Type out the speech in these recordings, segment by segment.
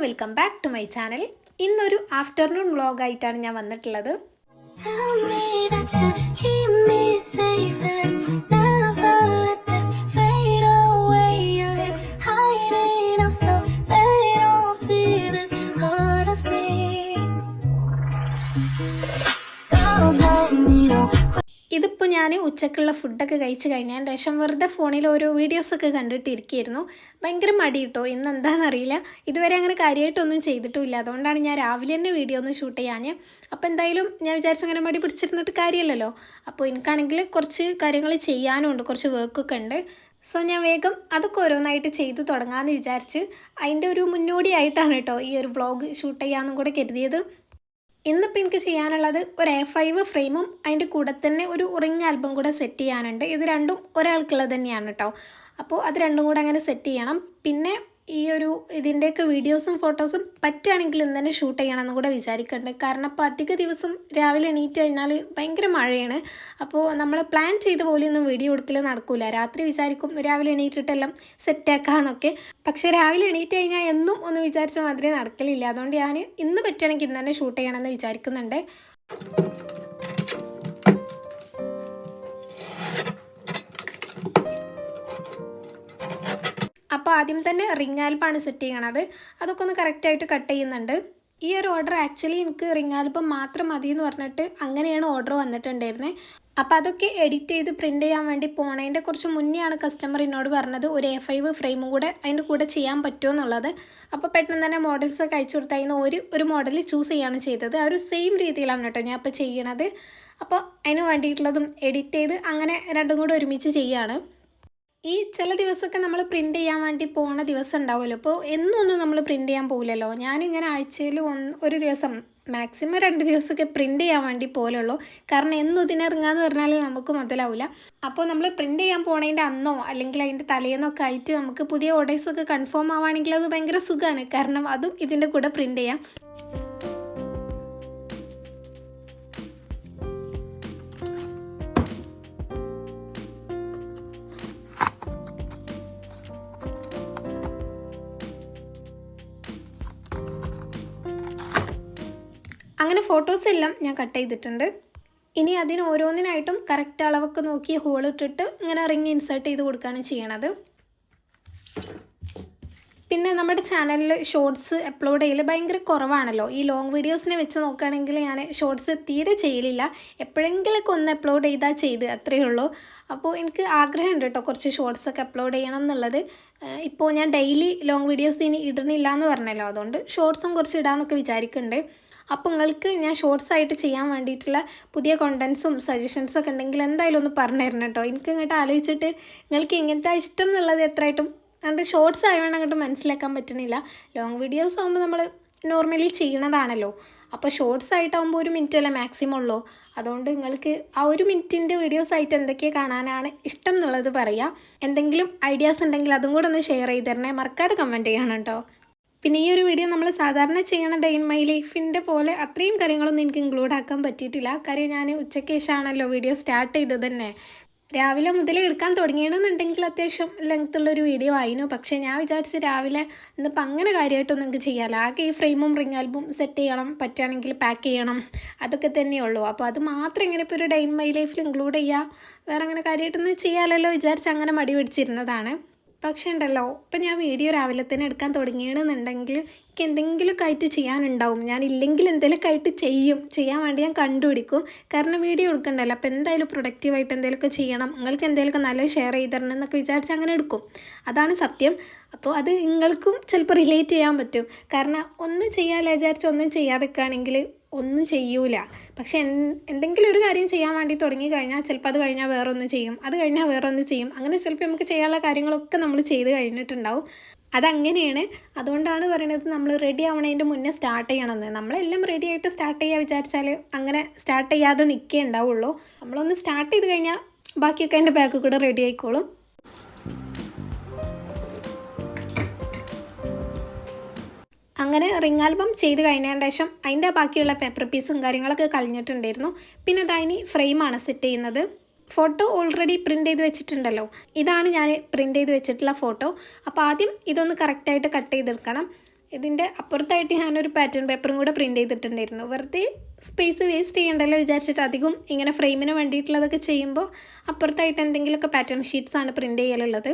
Welcome back to my channel. ഇന്നൊരു afternoon വ്ളോഗായിട്ടാണ് ഞാൻ വന്നിട്ടുള്ളത്. ഇതിപ്പോൾ ഞാൻ ഉച്ചക്കുള്ള ഫുഡൊക്കെ കഴിച്ച് കഴിഞ്ഞതിന് ശേഷം വെറുതെ ഫോണിൽ ഓരോ വീഡിയോസൊക്കെ കണ്ടിട്ടിരിക്കുകയായിരുന്നു. ഭയങ്കര മടി കിട്ടോ, ഇന്ന് എന്താണെന്നറിയില്ല. ഇതുവരെ അങ്ങനെ കാര്യമായിട്ടൊന്നും ചെയ്തിട്ടുമില്ല. അതുകൊണ്ടാണ് ഞാൻ രാവിലെ തന്നെ വീഡിയോ ഒന്ന് ഷൂട്ട് ചെയ്യാൻ. അപ്പോൾ എന്തായാലും ഞാൻ വിചാരിച്ചു അങ്ങനെ മടി പിടിച്ചിരുന്നിട്ട് കാര്യമില്ലല്ലോ. അപ്പോൾ എനിക്കാണെങ്കിൽ കുറച്ച് കാര്യങ്ങൾ ചെയ്യാനുണ്ട്, കുറച്ച് വർക്കൊക്കെ ഉണ്ട്. സോ ഞാൻ വേഗം അതൊക്കെ ഓരോന്നായിട്ട് ചെയ്ത് തുടങ്ങാമെന്ന് വിചാരിച്ച് അതിൻ്റെ ഒരു മുന്നോടിയായിട്ടാണ് കേട്ടോ ഈ ഒരു വ്ളോഗ് ഷൂട്ട് ചെയ്യാമെന്നും കൂടെ കരുതിയത്. ഇന്നിപ്പോൾ എനിക്ക് ചെയ്യാനുള്ളത് ഒരു A5 ഫ്രെയിമും അതിൻ്റെ കൂടെ തന്നെ ഒരു റിംഗ് ആൽബം കൂടെ സെറ്റ് ചെയ്യാനുണ്ട്. ഇത് രണ്ടും ഒരാൾക്കുള്ളത് തന്നെയാണ് കേട്ടോ. അപ്പോൾ അത് രണ്ടും കൂടെ അങ്ങനെ സെറ്റ് ചെയ്യണം. പിന്നെ ഇതിൻ്റെയൊക്കെ വീഡിയോസും ഫോട്ടോസും പറ്റുകയാണെങ്കിൽ ഇന്ന് തന്നെ ഷൂട്ട് ചെയ്യണമെന്ന് കൂടെ വിചാരിക്കുന്നുണ്ട്. കാരണം അപ്പോൾ അധിക ദിവസം രാവിലെ എണീറ്റ് കഴിഞ്ഞാൽ ഭയങ്കര മഴയാണ്. അപ്പോൾ നമ്മൾ പ്ലാൻ ചെയ്ത പോലെയൊന്നും വീഡിയോ എടുക്കൽ നടക്കില്ല. രാത്രി വിചാരിക്കും രാവിലെ എണീറ്റിട്ടെല്ലാം സെറ്റാക്കാമെന്നൊക്കെ. പക്ഷേ രാവിലെ എണീറ്റ് കഴിഞ്ഞാൽ എന്നും ഒന്ന് വിചാരിച്ച മാതിരി നടക്കലില്ല. അതുകൊണ്ട് ഞാൻ ഇന്ന് പറ്റുകയാണെങ്കിൽ ഇന്ന് തന്നെ ഷൂട്ട് ചെയ്യണമെന്ന് വിചാരിക്കുന്നുണ്ട്. അപ്പോൾ ആദ്യം തന്നെ റിംഗ് ആൽബമാണ് സെറ്റ് ചെയ്യണത്. അതൊക്കെ ഒന്ന് കറക്റ്റായിട്ട് കട്ട് ചെയ്യുന്നുണ്ട്. ഈ ഒരു ഓർഡർ ആക്ച്വലി എനിക്ക് റിംഗ് ആൽബം മാത്രം മതി എന്ന് പറഞ്ഞിട്ട് അങ്ങനെയാണ് ഓർഡർ വന്നിട്ടുണ്ടായിരുന്നത്. അപ്പോൾ അതൊക്കെ എഡിറ്റ് ചെയ്ത് പ്രിൻ്റ് ചെയ്യാൻ വേണ്ടി പോണതിൻ്റെ കുറച്ച് മുന്നെയാണ് കസ്റ്റമർ എന്നോട് പറഞ്ഞത് ഒരു A5 ഫ്രെയിമും കൂടെ അതിൻ്റെ കൂടെ ചെയ്യാൻ പറ്റുമോ എന്നുള്ളത്. അപ്പോൾ പെട്ടെന്ന് തന്നെ മോഡൽസൊക്കെ അയച്ചു കൊടുത്തായിരുന്നു. ഒരു മോഡൽ ചൂസ് ചെയ്യാണ് ചെയ്തത്. ആ ഒരു സെയിം രീതിയിലാണ് കേട്ടോ ഞാൻ ഇപ്പോൾ ചെയ്യണത്. അപ്പോൾ അതിന് വേണ്ടിയിട്ടുള്ളതും എഡിറ്റ് ചെയ്ത് അങ്ങനെ രണ്ടും കൂടെ ഒരുമിച്ച് ചെയ്യുകയാണ്. ഈ ചില ദിവസമൊക്കെ നമ്മൾ പ്രിൻ്റ് ചെയ്യാൻ വേണ്ടി പോകുന്ന ദിവസം ഉണ്ടാവുമല്ലോ. അപ്പോൾ എന്നൊന്നും നമ്മൾ പ്രിൻ്റ് ചെയ്യാൻ പോകില്ലല്ലോ. ഞാനിങ്ങനെ ആഴ്ചയിൽ ഒരു ദിവസം മാക്സിമം 2 ദിവസമൊക്കെ പ്രിൻ്റ് ചെയ്യാൻ വേണ്ടി പോലുള്ളൂ. കാരണം എന്നും ഇതിനിറങ്ങാന്ന് പറഞ്ഞാൽ നമുക്ക് മുതലാവില്ല. അപ്പോൾ നമ്മൾ പ്രിൻ്റ് ചെയ്യാൻ പോണതിൻ്റെ അന്നോ അല്ലെങ്കിൽ അതിൻ്റെ തലേന്നൊക്കെ ആയിട്ട് നമുക്ക് പുതിയ ഓർഡേഴ്സൊക്കെ കൺഫേം ആവുകയാണെങ്കിൽ അത് ഭയങ്കര സുഖമാണ്. കാരണം അതും ഇതിൻ്റെ കൂടെ പ്രിൻ്റ് ചെയ്യാം. അങ്ങനെ ഫോട്ടോസ് എല്ലാം ഞാൻ കട്ട് ചെയ്തിട്ടുണ്ട്. ഇനി അതിന് ഓരോന്നിനായിട്ടും കറക്റ്റ് അളവൊക്കെ നോക്കി ഹോൾ ഇട്ടിട്ട് ഇങ്ങനെ റിങ് ഇൻസേർട്ട് ചെയ്ത് കൊടുക്കുകയാണ് ചെയ്യണത്. പിന്നെ നമ്മുടെ ചാനലിൽ ഷോർട്സ് അപ്ലോഡ് ചെയ്യൽ ഭയങ്കര കുറവാണല്ലോ. ഈ ലോങ് വീഡിയോസിനെ വെച്ച് നോക്കുകയാണെങ്കിൽ ഞാൻ ഷോർട്സ് തീരെ ചെയ്യലില്ല. എപ്പോഴെങ്കിലൊക്കെ ഒന്ന് അപ്ലോഡ് ചെയ്താൽ ചെയ്ത് അത്രയേ ഉള്ളൂ. അപ്പോൾ എനിക്ക് ആഗ്രഹമുണ്ട് കേട്ടോ കുറച്ച് ഷോർട്സൊക്കെ അപ്ലോഡ് ചെയ്യണം എന്നുള്ളത്. ഇപ്പോൾ ഞാൻ ഡെയിലി ലോങ് വീഡിയോസ് ഇനി ഇടുന്നില്ല എന്ന് പറഞ്ഞല്ലോ. അതുകൊണ്ട് ഷോർട്സും കുറച്ച് ഇടാമെന്നൊക്കെ വിചാരിക്കുന്നുണ്ട്. അപ്പോൾ നിങ്ങൾക്ക് ഞാൻ ഷോർട്സ് ആയിട്ട് ചെയ്യാൻ വേണ്ടിയിട്ടുള്ള പുതിയ കോണ്ടൻസും സജഷൻസൊക്കെ ഉണ്ടെങ്കിൽ എന്തായാലും ഒന്ന് പറഞ്ഞു തരണം കേട്ടോ. എനിക്ക് ഇങ്ങോട്ട് ആലോചിച്ചിട്ട് നിങ്ങൾക്ക് എങ്ങനത്തെ ഇഷ്ടം എന്നുള്ളത് എത്രയായിട്ടും അതുകൊണ്ട് ഷോർട്സ് ആയതുകൊണ്ട് അങ്ങോട്ട് മനസ്സിലാക്കാൻ പറ്റുന്നില്ല. ലോങ് വീഡിയോസ് ആകുമ്പോൾ നമ്മൾ നോർമലി ചെയ്യണതാണല്ലോ. അപ്പോൾ ഷോർട്സ് ആയിട്ടാകുമ്പോൾ 1 മിനിറ്റ് അല്ലേ മാക്സിമം ഉള്ളൂ. അതുകൊണ്ട് നിങ്ങൾക്ക് ആ 1 മിനിറ്റിൻ്റെ വീഡിയോസ് ആയിട്ട് എന്തൊക്കെ കാണാനാണ് ഇഷ്ടം എന്നുള്ളത് പറയാം. എന്തെങ്കിലും ഐഡിയാസ് ഉണ്ടെങ്കിൽ അതും കൂടെ ഒന്ന് ഷെയർ ചെയ്ത് തരണേ. മറക്കാതെ കമൻറ്റ് ചെയ്യണം കേട്ടോ. പിന്നെ ഈ ഒരു വീഡിയോ നമ്മൾ സാധാരണ ചെയ്യണ ഡേ ഇൻ മൈ ലൈഫിൻ്റെ പോലെ അത്രയും കാര്യങ്ങളൊന്നും എനിക്ക് ഇൻക്ലൂഡ് ആക്കാൻ പറ്റിയിട്ടില്ല. കാര്യം ഞാൻ ഉച്ചയ്ക്ക് ശേഷമാണല്ലോ വീഡിയോ സ്റ്റാർട്ട് ചെയ്തത് തന്നെ. രാവിലെ മുതലേ എടുക്കാൻ തുടങ്ങിയെന്നുണ്ടെങ്കിൽ അത്യാവശ്യം ലെങ്ത്തുള്ളൊരു വീഡിയോ ആയിരുന്നു. പക്ഷേ ഞാൻ വിചാരിച്ച് രാവിലെ ഇന്നിപ്പോൾ അങ്ങനെ കാര്യമായിട്ടൊന്നും നിങ്ങൾക്ക് ചെയ്യാമല്ലോ. ആകെ ഈ ഫ്രെയിമും റിംഗ് ആൽബം സെറ്റ് ചെയ്യണം, പറ്റുകയാണെങ്കിൽ പാക്ക് ചെയ്യണം, അതൊക്കെ തന്നെയുള്ളൂ. അപ്പോൾ അത് മാത്രം ഇങ്ങനെ ഇപ്പോൾ ഒരു ഡേ ഇൻ മൈ ലൈഫിൽ ഇൻക്ലൂഡ് ചെയ്യുക, വേറെ അങ്ങനെ കാര്യമായിട്ടൊന്നും ചെയ്യാമല്ലോ വിചാരിച്ച് അങ്ങനെ മടി പിടിച്ചിരുന്നതാണ്. പക്ഷേ ഉണ്ടല്ലോ, ഇപ്പം ഞാൻ വീഡിയോ രാവിലെ തന്നെ എടുക്കാൻ തുടങ്ങിയെന്നുണ്ടെങ്കിൽ എനിക്ക് എന്തെങ്കിലുമൊക്കെ ആയിട്ട് ചെയ്യാനുണ്ടാവും. ഞാൻ ഇല്ലെങ്കിൽ എന്തെങ്കിലുമൊക്കെ ആയിട്ട് ചെയ്യാൻ വേണ്ടി ഞാൻ കണ്ടുപിടിക്കും. കാരണം വീഡിയോ എടുക്കണ്ടല്ലോ. അപ്പോൾ എന്തായാലും പ്രൊഡക്റ്റീവായിട്ട് എന്തെങ്കിലുമൊക്കെ ചെയ്യണം, നിങ്ങൾക്ക് എന്തെങ്കിലുമൊക്കെ നല്ലത് ഷെയർ ചെയ്ത് തരണം എന്നൊക്കെ വിചാരിച്ച് അങ്ങനെ എടുക്കും. അതാണ് സത്യം. അപ്പോൾ അത് നിങ്ങൾക്കും ചിലപ്പോൾ റിലേറ്റ് ചെയ്യാൻ പറ്റും. കാരണം ഒന്നും ചെയ്യാമല്ലോ വിചാരിച്ച് ഒന്നും ചെയ്യാതിരിക്കുകയാണെങ്കിൽ ഒന്നും ചെയ്യൂല. പക്ഷെ എന്തെങ്കിലും ഒരു കാര്യം ചെയ്യാൻ വേണ്ടി തുടങ്ങി കഴിഞ്ഞാൽ ചിലപ്പോൾ അത് കഴിഞ്ഞാൽ വേറൊന്ന് ചെയ്യും, അത് കഴിഞ്ഞാൽ വേറൊന്ന് ചെയ്യും. അങ്ങനെ ചിലപ്പോൾ നമുക്ക് ചെയ്യാനുള്ള കാര്യങ്ങളൊക്കെ നമ്മൾ ചെയ്ത് കഴിഞ്ഞിട്ടുണ്ടാവും. അതങ്ങനെയാണ്. അതുകൊണ്ടാണ് പറയുന്നത് നമ്മൾ റെഡി ആവണതിൻ്റെ മുന്നേ സ്റ്റാർട്ട് ചെയ്യണമെന്ന്. നമ്മളെല്ലാം റെഡി ആയിട്ട് സ്റ്റാർട്ട് ചെയ്യാൻ വിചാരിച്ചാൽ അങ്ങനെ സ്റ്റാർട്ട് ചെയ്യാതെ നിൽക്കേ ഉണ്ടാവുള്ളൂ. നമ്മളൊന്ന് സ്റ്റാർട്ട് ചെയ്ത് കഴിഞ്ഞാൽ ബാക്കിയൊക്കെ അതിൻ്റെ ബാക്ക് കൂടെ റെഡി ആയിക്കോളും. അങ്ങനെ റിംഗ് ആൽബം ചെയ്ത് കഴിഞ്ഞതിന് ശേഷം അതിൻ്റെ ബാക്കിയുള്ള പേപ്പർ പീസും കാര്യങ്ങളൊക്കെ കളഞ്ഞിട്ടുണ്ടായിരുന്നു. പിന്നെ അതിന് ഫ്രെയിമാണ് സെറ്റ് ചെയ്യുന്നത്. ഫോട്ടോ ഓൾറെഡി പ്രിൻ്റ് ചെയ്ത് വെച്ചിട്ടുണ്ടല്ലോ. ഇതാണ് ഞാൻ പ്രിൻ്റ് ചെയ്ത് വെച്ചിട്ടുള്ള ഫോട്ടോ. അപ്പോൾ ആദ്യം ഇതൊന്ന് കറക്റ്റായിട്ട് കട്ട് ചെയ്തെടുക്കണം. ഇതിൻ്റെ അപ്പുറത്തായിട്ട് ഞാനൊരു പാറ്റേൺ പേപ്പറും കൂടെ പ്രിൻ്റ് ചെയ്തിട്ടുണ്ടായിരുന്നു. വെറുതെ സ്പേസ് വേസ്റ്റ് ചെയ്യണ്ടല്ലോ വിചാരിച്ചിട്ട് അധികം ഇങ്ങനെ ഫ്രെയിമിന് വേണ്ടിയിട്ടുള്ളതൊക്കെ ചെയ്യുമ്പോൾ അപ്പുറത്തായിട്ട് എന്തെങ്കിലുമൊക്കെ പാറ്റേൺ ഷീറ്റ്സാണ് പ്രിൻ്റ് ചെയ്യലുള്ളത്.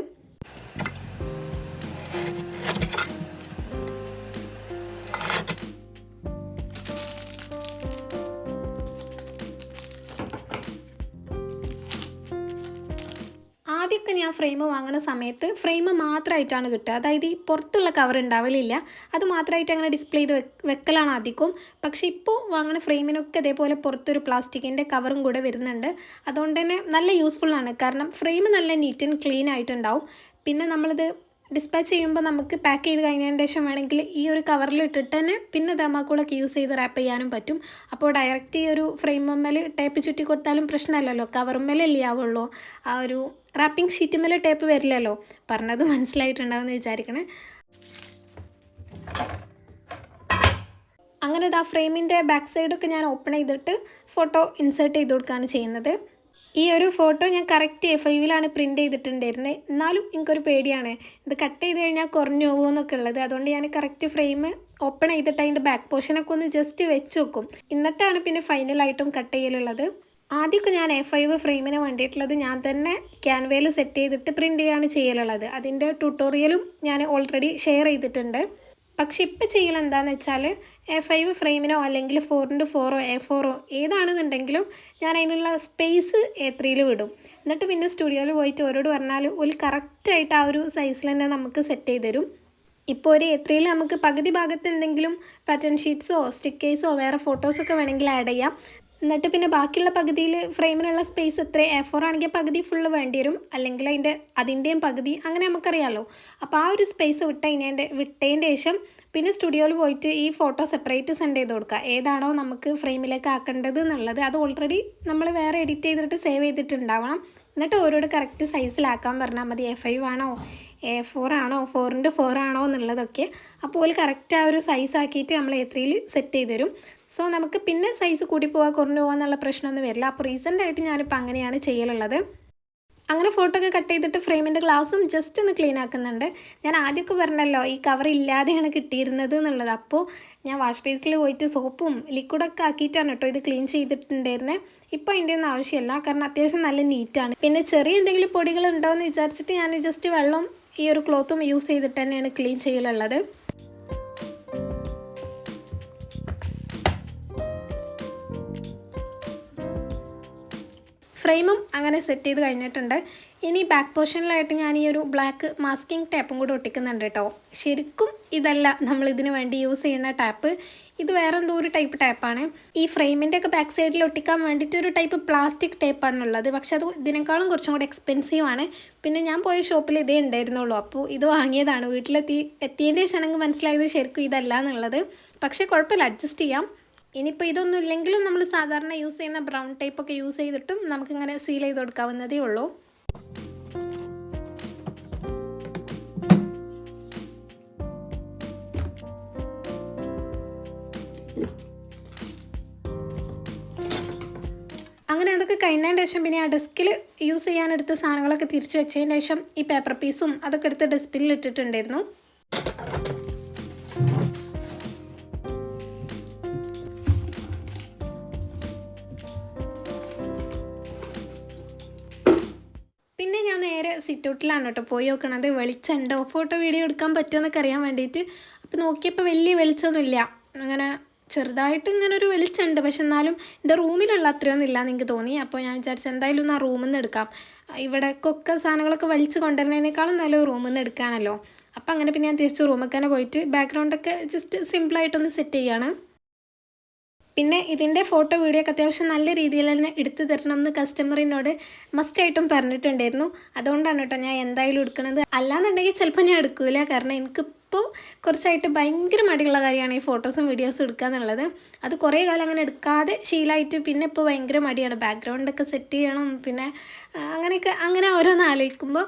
ആദ്യമൊക്കെ ഞാൻ ഫ്രെയിം വാങ്ങുന്ന സമയത്ത് ഫ്രെയിം മാത്രമായിട്ടാണ് കിട്ടുക. അതായത് ഈ പുറത്തുള്ള കവർ ഉണ്ടാവലില്ല, അത് മാത്രമായിട്ട് അങ്ങനെ ഡിസ്പ്ലേ ചെയ്ത് വെക്കലാണ് അധികം. പക്ഷേ ഇപ്പോൾ വാങ്ങുന്ന ഫ്രെയിമിനൊക്കെ അതേപോലെ പുറത്തൊരു പ്ലാസ്റ്റിക്കിൻ്റെ കവറും കൂടെ വരുന്നുണ്ട്. അതുകൊണ്ട് തന്നെ നല്ല യൂസ്ഫുള്ളാണ്. കാരണം ഫ്രെയിം നല്ല നീറ്റ് ആൻഡ് ക്ലീൻ ആയിട്ടുണ്ടാവും. പിന്നെ നമ്മളിത് ഡിസ്പാച്ച് ചെയ്യുമ്പോൾ നമുക്ക് പാക്ക് ചെയ്ത് കഴിഞ്ഞതിന് ശേഷം വേണമെങ്കിൽ ഈ ഒരു കവറിൽ ഇട്ടിട്ട് തന്നെ പിന്നെ ദമാക്കൂളൊക്കെ യൂസ് ചെയ്ത് റാപ്പ് ചെയ്യാനും പറ്റും. അപ്പോൾ ഡയറക്റ്റ് ഈ ഒരു ഫ്രെയിമുമ്മേൽ ടേപ്പ് ചുറ്റി കൊടുത്താലും പ്രശ്നമല്ലല്ലോ, കവറുമ്മേലല്ലേ ആവുള്ളൂ. ആ ഒരു റാപ്പിംഗ് ഷീറ്റുമ്മേൽ ടേപ്പ് വരില്ലല്ലോ. പറഞ്ഞത് മനസ്സിലായിട്ടുണ്ടാവുമെന്ന് വിചാരിക്കണേ. അങ്ങനെ ഇതാ ഫ്രെയിമിൻ്റെ ബാക്ക് സൈഡൊക്കെ ഞാൻ ഓപ്പൺ ചെയ്തിട്ട് ഫോട്ടോ ഇൻസേർട്ട് ചെയ്ത് കൊടുക്കുകയാണ് ചെയ്യുന്നത്. ഈ ഒരു ഫോട്ടോ ഞാൻ കറക്റ്റ് A5-ലാണ് പ്രിൻ്റ് ചെയ്തിട്ടുണ്ടായിരുന്നത്. എന്നാലും എനിക്കൊരു പേടിയാണ്, ഇത് കട്ട് ചെയ്ത് കഴിഞ്ഞാൽ കുറഞ്ഞു പോകുമോ എന്നൊക്കെ ഉള്ളത്. അതുകൊണ്ട് ഞാൻ കറക്റ്റ് ഫ്രെയിം ഓപ്പൺ ചെയ്തിട്ട് അതിൻ്റെ ബാക്ക് പോർഷനൊക്കെ ഒന്ന് ജസ്റ്റ് വെച്ച് വെക്കും. എന്നിട്ടാണ് പിന്നെ ഫൈനലായിട്ടും കട്ട് ചെയ്യലുള്ളത്. ആദ്യമൊക്കെ ഞാൻ A5 ഫ്രെയിമിന് വേണ്ടിയിട്ടുള്ളത് ഞാൻ തന്നെ ക്യാൻവയിൽ സെറ്റ് ചെയ്തിട്ട് പ്രിൻ്റ് ചെയ്യാണ് ചെയ്യലുള്ളത്. അതിൻ്റെ ട്യൂട്ടോറിയലും ഞാൻ ഓൾറെഡി ഷെയർ ചെയ്തിട്ടുണ്ട്. പക്ഷെ ഇപ്പോൾ ചെയ്യൽ എന്താണെന്ന് വെച്ചാൽ A5 ഫ്രെയിമിനോ അല്ലെങ്കിൽ 4x4 A4 ഏതാണെന്നുണ്ടെങ്കിലും ഞാൻ അതിനുള്ള സ്പേസ് A3 വിടും. എന്നിട്ട് പിന്നെ സ്റ്റുഡിയോയിൽ പോയിട്ട് ഓരോട് പറഞ്ഞാൽ ഒരു കറക്റ്റായിട്ട് ആ ഒരു സൈസിൽ തന്നെ നമുക്ക് സെറ്റ് ചെയ്ത് തരും. ഇപ്പോൾ ഒരു A3 നമുക്ക് പകുതി ഭാഗത്ത് എന്തെങ്കിലും പാറ്റേൺ ഷീറ്റ്സോ സ്റ്റിക്കേഴ്സോ വേറെ ഫോട്ടോസൊക്കെ വേണമെങ്കിൽ ആഡ് ചെയ്യാം. എന്നിട്ട് പിന്നെ ബാക്കിയുള്ള പകുതിയിൽ ഫ്രെയിമിനുള്ള സ്പേസ് എത്ര A4 ആണെങ്കിൽ പകുതി ഫുള്ള് വേണ്ടി വരും, അല്ലെങ്കിൽ അതിൻ്റെയും പകുതി, അങ്ങനെ നമുക്കറിയാമല്ലോ. അപ്പോൾ ആ ഒരു സ്പേസ് വിട്ടതിൻ്റെ ശേഷം പിന്നെ സ്റ്റുഡിയോയിൽ പോയിട്ട് ഈ ഫോട്ടോ സെപ്പറേറ്റ് സെൻഡ് ചെയ്ത് കൊടുക്കുക. ഏതാണോ നമുക്ക് ഫ്രെയിമിലേക്ക് ആക്കേണ്ടത് എന്നുള്ളത് അത് ഓൾറെഡി നമ്മൾ വേറെ എഡിറ്റ് ചെയ്തിട്ട് സേവ് ചെയ്തിട്ടുണ്ടാവണം. എന്നിട്ട് ഓരോട് കറക്റ്റ് സൈസിലാക്കാൻ പറഞ്ഞാൽ മതി. A5 ആണോ A4 ആണോ 4x4 ആണോ എന്നുള്ളതൊക്കെ. അപ്പോൾ ഒരു കറക്റ്റ് ആ ഒരു സൈസ് ആക്കിയിട്ട് നമ്മൾ A3 സെറ്റ് ചെയ്ത് തരും. സോ നമുക്ക് പിന്നെ സൈസ് കൂടി പോവുക കുറഞ്ഞു പോകുക എന്നുള്ള പ്രശ്നമൊന്നും വരില്ല. അപ്പോൾ റീസെൻ്റായിട്ട് ഞാനിപ്പോൾ അങ്ങനെയാണ് ചെയ്യലുള്ളത്. അങ്ങനെ ഫോട്ടോ ഒക്കെ കട്ട് ചെയ്തിട്ട് ഫ്രെയിമിൻ്റെ ഗ്ലാസും ജസ്റ്റ് ഒന്ന് ക്ലീൻ ആക്കുന്നുണ്ട്. ഞാൻ ആദ്യമൊക്കെ പറഞ്ഞല്ലോ ഈ കവർ ഇല്ലാതെയാണ് കിട്ടിയിരുന്നത് എന്നുള്ളത്. അപ്പോൾ ഞാൻ വാഷ് ബേസിൽ പോയിട്ട് സോപ്പും ലിക്വിഡൊക്കെ ആക്കിയിട്ടാണ് കേട്ടോ ഇത് ക്ലീൻ ചെയ്തിട്ടുണ്ടായിരുന്നത്. ഇപ്പോൾ അതിൻ്റെ ഒന്നും ആവശ്യമില്ല, കാരണം അത്യാവശ്യം നല്ല നീറ്റാണ്. പിന്നെ ചെറിയ എന്തെങ്കിലും പൊടികൾ ഉണ്ടോ എന്ന് വിചാരിച്ചിട്ട് ഞാൻ ജസ്റ്റ് വെള്ളം ഈ ഒരു ക്ലോത്തും യൂസ് ചെയ്തിട്ട് തന്നെയാണ് ക്ലീൻ ചെയ്യലുള്ളത്. ഫ്രെയിമും അങ്ങനെ സെറ്റ് ചെയ്ത് കഴിഞ്ഞിട്ടുണ്ട്. ഇനി ബാക്ക് പോർഷനിലായിട്ട് ഞാൻ ഈ ഒരു ബ്ലാക്ക് മാസ്കിംഗ് ടാപ്പും കൂടി ഒട്ടിക്കുന്നുണ്ട് കേട്ടോ. ശരിക്കും ഇതല്ല നമ്മൾ ഇതിന് വേണ്ടി യൂസ് ചെയ്യുന്ന ടാപ്പ്, ഇത് വേറെ എന്തോ ഒരു ടൈപ്പ് ടാപ്പാണ്. ഈ ഫ്രെയിമിൻ്റെ ഒക്കെ ബാക്ക് സൈഡിൽ ഒട്ടിക്കാൻ വേണ്ടിയിട്ട് ഒരു ടൈപ്പ് പ്ലാസ്റ്റിക് ടേപ്പാണുള്ളത്. പക്ഷെ അത് ഇതിനേക്കാളും കുറച്ചും കൂടി എക്സ്പെൻസീവാണ്. പിന്നെ ഞാൻ പോയ ഷോപ്പിൽ ഇതേ ഉണ്ടായിരുന്നുള്ളൂ. അപ്പോൾ ഇത് വാങ്ങിയതാണ്. എത്തിയതിൻ്റെ ശേഷമാണെങ്കിൽ മനസ്സിലായത് ശരിക്കും ഇതല്ല എന്നുള്ളത്. പക്ഷേ കുഴപ്പമില്ല, അഡ്ജസ്റ്റ് ചെയ്യാം. ഇനിയിപ്പോൾ ഇതൊന്നും ഇല്ലെങ്കിലും നമ്മൾ സാധാരണ യൂസ് ചെയ്യുന്ന ബ്രൗൺ ടൈപ്പൊക്കെ യൂസ് ചെയ്തിട്ടും നമുക്കിങ്ങനെ സീൽ ചെയ്ത് കൊടുക്കാവുന്നതേ ഉള്ളൂ. അങ്ങനെ അതൊക്കെ കഴിഞ്ഞതിന് ശേഷം പിന്നെ ആ ഡെസ്കിൽ യൂസ് ചെയ്യാനെടുത്ത സാധനങ്ങളൊക്കെ തിരിച്ചു വെച്ചതിന് ശേഷം ഈ പേപ്പർ പീസും അതൊക്കെ എടുത്ത് ഡസ്റ്റ്ബിന്നിൽ ഇട്ടിട്ടുണ്ടായിരുന്നു. പിന്നെ ഞാൻ നേരെ സിറ്റൗട്ടിലാണ് കേട്ടോ പോയി നോക്കണത്. വെളിച്ചമുണ്ടോ, ഫോട്ടോ വീഡിയോ എടുക്കാൻ പറ്റുമോ എന്നൊക്കെ അറിയാൻ വേണ്ടിയിട്ട്. അപ്പോൾ നോക്കിയപ്പോൾ വലിയ വെളിച്ചമൊന്നുമില്ല, അങ്ങനെ ചെറുതായിട്ട് ഇങ്ങനെ ഒരു വെളിച്ചമുണ്ട്. പക്ഷെ എന്നാലും എൻ്റെ റൂമിലുള്ള അത്രയൊന്നും ഇല്ലയെന്ന് എനിക്ക് തോന്നി. അപ്പോൾ ഞാൻ വിചാരിച്ചു എന്തായാലും ഒന്ന് ആ റൂമിൽ നിന്ന് എടുക്കാം. ഇവിടേക്കൊക്കെ സാധനങ്ങളൊക്കെ വലിച്ച് കൊണ്ടുവരുന്നതിനേക്കാളും നല്ല റൂമിൽ നിന്ന് എടുക്കുകയാണല്ലോ. അപ്പോൾ അങ്ങനെ പിന്നെ ഞാൻ തിരിച്ച് റൂമിൽ തന്നെ പോയിട്ട് ബാക്ക്ഗ്രൗണ്ടൊക്കെ ജസ്റ്റ് സിമ്പിളായിട്ടൊന്ന് സെറ്റ് ചെയ്യാണ്. പിന്നെ ഇതിൻ്റെ ഫോട്ടോ വീഡിയോ ഒക്കെ അത്യാവശ്യം നല്ല രീതിയിൽ തന്നെ എടുത്തു തരണം എന്ന് കസ്റ്റമറിനോട് മസ്റ്റായിട്ടും പറഞ്ഞിട്ടുണ്ടായിരുന്നു. അതുകൊണ്ടാണ് കേട്ടോ ഞാൻ എന്തായാലും എടുക്കുന്നത്. അല്ലാന്നുണ്ടെങ്കിൽ ചിലപ്പോൾ ഞാൻ എടുക്കില്ല, കാരണം എനിക്കിപ്പോൾ കുറച്ചായിട്ട് ഭയങ്കര മടിയുള്ള കാര്യമാണ് ഈ ഫോട്ടോസും വീഡിയോസും എടുക്കുക എന്നുള്ളത്. അത് കുറേ കാലം അങ്ങനെ എടുക്കാതെ ശീലമായിട്ട് പിന്നെ ഇപ്പോൾ ഭയങ്കര മടിയാണ്. ബാക്ക്ഗ്രൗണ്ടൊക്കെ സെറ്റ് ചെയ്യണം, പിന്നെ അങ്ങനെ ഓരോന്ന് ആലോചിക്കുമ്പോൾ.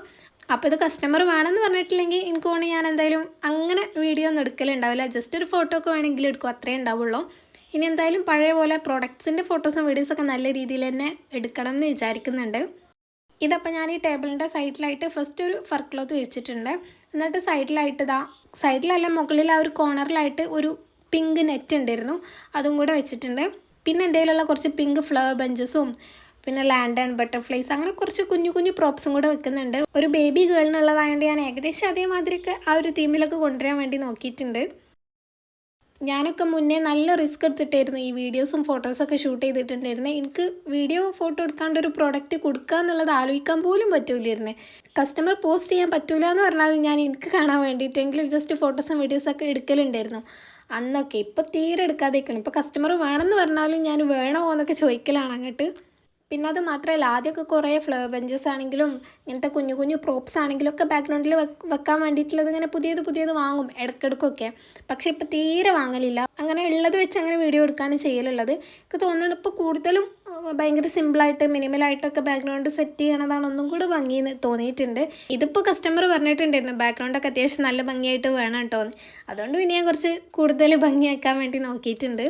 അപ്പോൾ ഇത് കസ്റ്റമർ വേണമെന്ന് പറഞ്ഞിട്ടില്ലെങ്കിൽ എനിക്ക് തോന്നി ഞാൻ എന്തായാലും അങ്ങനെ വീഡിയോ ഒന്നും എടുക്കലുണ്ടാവില്ല. ജസ്റ്റ് ഒരു ഫോട്ടോ ഒക്കെ വേണമെങ്കിൽ എടുക്കും, അത്രേ ഉണ്ടാവുള്ളൂ. ഇനി എന്തായാലും പഴയ പോലെ പ്രൊഡക്ട്സിൻ്റെ ഫോട്ടോസും വീഡിയോസൊക്കെ നല്ല രീതിയിൽ തന്നെ എടുക്കണം എന്ന് വിചാരിക്കുന്നുണ്ട്. ഇതപ്പോൾ ഞാൻ ഈ ടേബിളിൻ്റെ സൈഡിലായിട്ട് ഫസ്റ്റ് ഒരു ഫർ ക്ലോത്ത് വിരിച്ചിട്ടുണ്ട്. എന്നിട്ട് സൈഡിലായിട്ട് സൈഡിലല്ല മുകളിൽ ആ ഒരു കോർണറിലായിട്ട് ഒരു പിങ്ക് നെറ്റ് ഉണ്ടായിരുന്നു, അതും കൂടെ വെച്ചിട്ടുണ്ട്. പിന്നെ എൻ്റെ കയ്യിലുള്ള കുറച്ച് പിങ്ക് ഫ്ലവർ ബഞ്ചസും പിന്നെ ലാൻഡ് ആൻഡ് ബട്ടർഫ്ലൈസ് അങ്ങനെ കുറച്ച് കുഞ്ഞു കുഞ്ഞു പ്രോപ്സും കൂടെ വെക്കുന്നുണ്ട്. ഒരു ബേബി ഗേളിനുള്ളതായതുകൊണ്ട് ഞാൻ ഏകദേശം അതേമാതിരിയൊക്കെ ആ ഒരു തീമിലൊക്കെ കൊണ്ടുവരാൻ വേണ്ടി നോക്കിയിട്ടുണ്ട്. ഞാനൊക്കെ മുന്നേ നല്ല റിസ്ക് എടുത്തിട്ടായിരുന്നു ഈ വീഡിയോസും ഫോട്ടോസൊക്കെ ഷൂട്ട് ചെയ്തിട്ടുണ്ടായിരുന്നത്. എനിക്ക് വീഡിയോ ഫോട്ടോ എടുക്കാണ്ട് ഒരു പ്രോഡക്റ്റ് കൊടുക്കുക എന്നുള്ളത് ആലോചിക്കാൻ പോലും പറ്റൂലായിരുന്നു. കസ്റ്റമർ പോസ്റ്റ് ചെയ്യാൻ പറ്റൂല എന്ന് പറഞ്ഞാൽ ഞാൻ എനിക്ക് കാണാൻ വേണ്ടിയിട്ടെങ്കിലും ജസ്റ്റ് ഫോട്ടോസും വീഡിയോസൊക്കെ എടുക്കലുണ്ടായിരുന്നു അന്നൊക്കെ. ഇപ്പോൾ തീരെ എടുക്കാതെയൊക്കെയാണ്. ഇപ്പോൾ കസ്റ്റമർ വേണമെന്ന് പറഞ്ഞാലും ഞാൻ വേണോ എന്നൊക്കെ ചോദിക്കലാണ് അങ്ങോട്ട്. പിന്നെ അത് മാത്രമല്ല, ആദ്യമൊക്കെ കുറേ ഫ്ലവർ ബെഞ്ചസ് ആണെങ്കിലും ഇങ്ങനത്തെ കുഞ്ഞു കുഞ്ഞു പ്രോപ്സ് ആണെങ്കിലും ഒക്കെ ബാക്ക്ഗ്രൗണ്ടിൽ വെക്കാൻ വേണ്ടിയിട്ടുള്ളത് ഇങ്ങനെ പുതിയത് വാങ്ങും ഇടയ്ക്കിടയ്ക്കൊക്കെ. പക്ഷേ ഇപ്പോൾ തീരെ വാങ്ങലില്ല. അങ്ങനെ ഉള്ളത് വെച്ച് അങ്ങനെ വീഡിയോ എടുക്കുകയാണ് ചെയ്യലുള്ളത്. എനിക്ക് തോന്നുന്നുണ്ട് ഇപ്പോൾ കൂടുതലും ഭയങ്കര സിമ്പിളായിട്ട് മിനിമലായിട്ടൊക്കെ ബാക്ക്ഗ്രൗണ്ട് സെറ്റ് ചെയ്യണതാണ് ഒന്നും കൂടെ ഭംഗിയെന്ന് തോന്നിയിട്ടുണ്ട്. ഇതിപ്പോൾ കസ്റ്റമർ പറഞ്ഞിട്ടുണ്ടായിരുന്നു ബാക്ക്ഗ്രൗണ്ടൊക്കെ അത്യാവശ്യം നല്ല ഭംഗിയായിട്ട് വേണം കേട്ടോ എന്ന്. അതുകൊണ്ട് പിന്നെ ഞാൻ കുറച്ച് കൂടുതൽ ഭംഗിയാക്കാൻ വേണ്ടി നോക്കിയിട്ടുണ്ട്.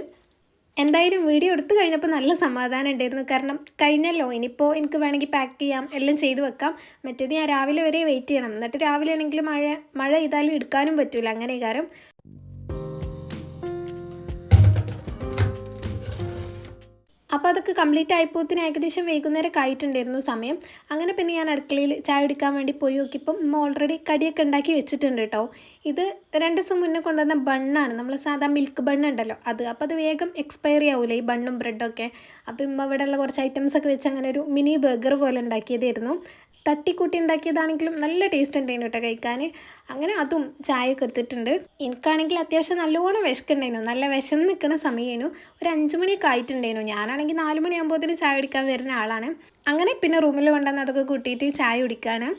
എന്തായാലും വീഡിയോ എടുത്തു കഴിഞ്ഞപ്പോൾ നല്ല സമാധാനം ഉണ്ടായിരുന്നു. കാരണം കഴിഞ്ഞല്ലോ, ഇനിയിപ്പോൾ എനിക്ക് വേണമെങ്കിൽ പാക്ക് ചെയ്യാം, എല്ലാം ചെയ്ത് വെക്കാം. മറ്റേത് ഞാൻ രാവിലെ വരെ വെയിറ്റ് ചെയ്യണം. എന്നിട്ട് രാവിലെ ആണെങ്കിൽ മഴ ചെയ്താലും എടുക്കാനും പറ്റില്ല, അങ്ങനെ കാരണം. അപ്പോൾ അതൊക്കെ കംപ്ലീറ്റ് ആയപ്പോഴത്തേന് ഏകദേശം വൈകുന്നേരമൊക്കെ ആയിട്ടുണ്ടായിരുന്നു സമയം. അങ്ങനെ പിന്നെ ഞാൻ അടുക്കളയിൽ ചായ എടുക്കാൻ വേണ്ടി പോയി നോക്കിയപ്പം ഓൾറെഡി കടിയൊക്കെ ഉണ്ടാക്കി വെച്ചിട്ടുണ്ട് കേട്ടോ. ഇത് 2 ദിവസം മുന്നേ കൊണ്ടുവന്ന ബണ്ണാണ്, നമ്മൾ സാധാ മിൽക്ക് ബണ്ണുണ്ടല്ലോ അത്. അപ്പോൾ അത് വേഗം എക്സ്പയറി ആവില്ല ഈ ബണ്ണും ബ്രെഡൊക്കെ. അപ്പോൾ ഇവിടെയുള്ള കുറച്ച് ഐറ്റംസൊക്കെ വെച്ച് അങ്ങനെ ഒരു മിനി ബർഗർ പോലെ ഉണ്ടാക്കിയതായിരുന്നു. തട്ടിക്കൂട്ടി ഉണ്ടാക്കിയതാണെങ്കിലും നല്ല ടേസ്റ്റ് ഉണ്ടായിരുന്നു കേട്ടോ കഴിക്കാൻ. അങ്ങനെ അതും ചായയൊക്കെ എടുത്തിട്ടുണ്ട്. എനിക്കാണെങ്കിൽ അത്യാവശ്യം നല്ലോണം വിശക്കുണ്ടായിരുന്നു, നല്ല വിശന്ന് നിൽക്കുന്ന സമയമായിരുന്നു. ഒരു 5 മണിയൊക്കെ ആയിട്ടുണ്ടായിരുന്നു. ഞാനാണെങ്കിൽ 4 മണിയാകുമ്പോഴത്തേന് ചായ കുടിക്കാൻ വരുന്ന ആളാണ്. അങ്ങനെ പിന്നെ റൂമിൽ കൊണ്ടുവന്ന് അതൊക്കെ കൂട്ടിയിട്ട് ചായ കുടിക്കുകയാണ്.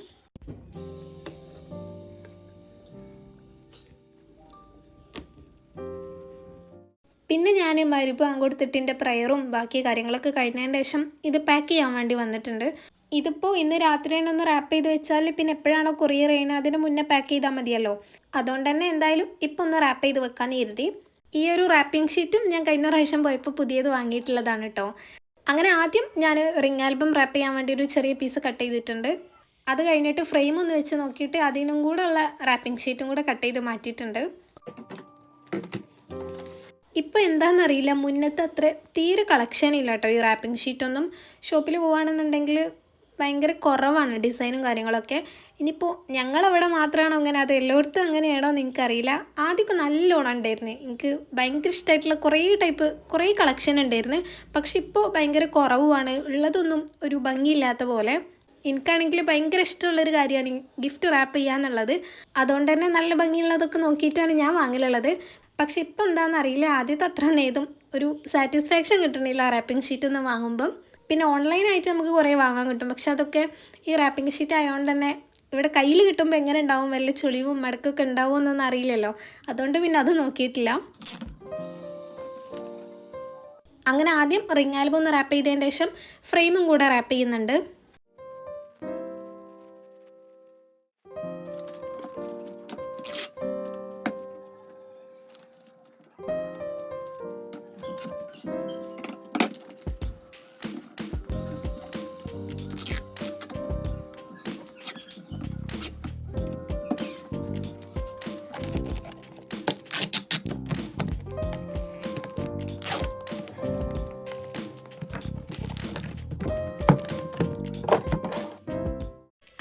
പിന്നെ ഞാൻ മരുപ്പ് കൊടുത്തിട്ടിൻ്റെ പ്രയറും ബാക്കി കാര്യങ്ങളൊക്കെ കഴിഞ്ഞതിന് ശേഷം ഇത് പാക്ക് ചെയ്യാൻ വേണ്ടി വന്നിട്ടുണ്ട്. ഇതിപ്പോൾ ഇന്ന് രാത്രി തന്നെ ഒന്ന് റാപ്പ് ചെയ്ത് വെച്ചാൽ പിന്നെ എപ്പോഴാണോ കൊറിയർ ചെയ്യുന്നത് അതിന് മുന്നേ പാക്ക് ചെയ്താൽ മതിയല്ലോ. അതുകൊണ്ട് തന്നെ എന്തായാലും ഇപ്പോൾ ഒന്ന് റാപ്പ് ചെയ്ത് വെക്കാമെന്ന് കരുതി. ഈ ഒരു റാപ്പിംഗ് ഷീറ്റും ഞാൻ കഴിഞ്ഞ പ്രാവശ്യം പോയപ്പോൾ പുതിയത് വാങ്ങിയിട്ടുള്ളതാണ് കേട്ടോ. അങ്ങനെ ആദ്യം ഞാൻ റിംഗ് ആൽബം റാപ്പ് ചെയ്യാൻ വേണ്ടി ഒരു ചെറിയ പീസ് കട്ട് ചെയ്തിട്ടുണ്ട്. അത് കഴിഞ്ഞിട്ട് ഫ്രെയിം ഒന്ന് വെച്ച് നോക്കിയിട്ട് അതിനും കൂടെ ഉള്ള റാപ്പിംഗ് ഷീറ്റും കൂടെ കട്ട് ചെയ്ത് മാറ്റിയിട്ടുണ്ട്. ഇപ്പോൾ എന്താണെന്നറിയില്ല, മുന്നത്തെ അത്ര തീരെ കളക്ഷൻ ഇല്ല കേട്ടോ ഈ റാപ്പിംഗ് ഷീറ്റൊന്നും. ഷോപ്പിൽ പോവുകയാണെന്നുണ്ടെങ്കിൽ ഭയങ്കര കുറവാണ് ഡിസൈനും കാര്യങ്ങളൊക്കെ. ഇനിയിപ്പോൾ ഞങ്ങളവിടെ മാത്രമാണോ അങ്ങനെ, അത് എല്ലായിടത്തും അങ്ങനെയാണോ എന്ന് എനിക്കറിയില്ല. ആദ്യമൊക്കെ നല്ലോണം ഉണ്ടായിരുന്നു, എനിക്ക് ഭയങ്കര ഇഷ്ടമായിട്ടുള്ള കുറേ കളക്ഷൻ ഉണ്ടായിരുന്നു. പക്ഷെ ഇപ്പോൾ ഭയങ്കര കുറവുമാണ്, ഉള്ളതൊന്നും ഒരു ഭംഗിയില്ലാത്ത പോലെ. എനിക്കാണെങ്കിൽ ഭയങ്കര ഇഷ്ടമുള്ളൊരു കാര്യമാണ് ഗിഫ്റ്റ് റാപ്പ് ചെയ്യാന്നുള്ളത്. അതുകൊണ്ട് തന്നെ നല്ല ഭംഗിയുള്ളതൊക്കെ നോക്കിയിട്ടാണ് ഞാൻ വാങ്ങലുള്ളത്. പക്ഷെ ഇപ്പോൾ എന്താണെന്നറിയില്ല, ആദ്യത്തെ അത്ര നേതും ഒരു സാറ്റിസ്ഫാക്ഷൻ കിട്ടണില്ല റാപ്പിംഗ് ഷീറ്റ് ഒന്ന് വാങ്ങുമ്പം. പിന്നെ ഓൺലൈനായിട്ട് നമുക്ക് കുറേ വാങ്ങാൻ കിട്ടും. പക്ഷെ അതൊക്കെ ഈ റാപ്പിംഗ് ഷീറ്റ് ആയതുകൊണ്ട് തന്നെ ഇവിടെ കയ്യിൽ കിട്ടുമ്പോൾ എങ്ങനെ ഉണ്ടാവും, വല്ല ചുളിവും മടക്കൊക്കെ ഉണ്ടാവുമെന്നൊന്നും അറിയില്ലല്ലോ. അതുകൊണ്ട് പിന്നെ അത് നോക്കിയിട്ടില്ല. അങ്ങനെ ആദ്യം റിംഗ് ആൽബം ഒന്ന് റാപ്പ് ചെയ്തതിന് ശേഷം ഫ്രെയിമും കൂടെ റാപ്പ് ചെയ്യുന്നുണ്ട്.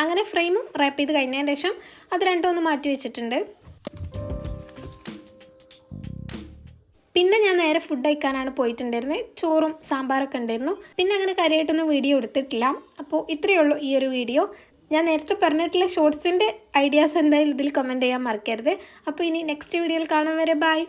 അങ്ങനെ ഫ്രെയിമും റാപ്പ് ചെയ്ത് കഴിഞ്ഞതിന് ശേഷം അത് രണ്ടും ഒന്ന് മാറ്റി വെച്ചിട്ടുണ്ട്. പിന്നെ ഞാൻ നേരെ ഫുഡ് കഴിക്കാനാണ് പോയിട്ടുണ്ടായിരുന്നത്. ചോറും സാമ്പാറൊക്കെ ഉണ്ടായിരുന്നു. പിന്നെ അങ്ങനെ കാര്യമായിട്ടൊന്നും വീഡിയോ എടുത്തിട്ടില്ല. അപ്പോൾ ഇത്രയേ ഉള്ളൂ ഈ ഒരു വീഡിയോ. ഞാൻ നേരത്തെ പറഞ്ഞിട്ടുള്ള ഷോർട്സിൻ്റെ ഐഡിയാസ് എന്തായാലും ഇതിൽ കമൻറ്റ് ചെയ്യാൻ മറക്കരുത്. അപ്പോൾ ഇനി നെക്സ്റ്റ് വീഡിയോയിൽ കാണാൻ വരെ ബൈ.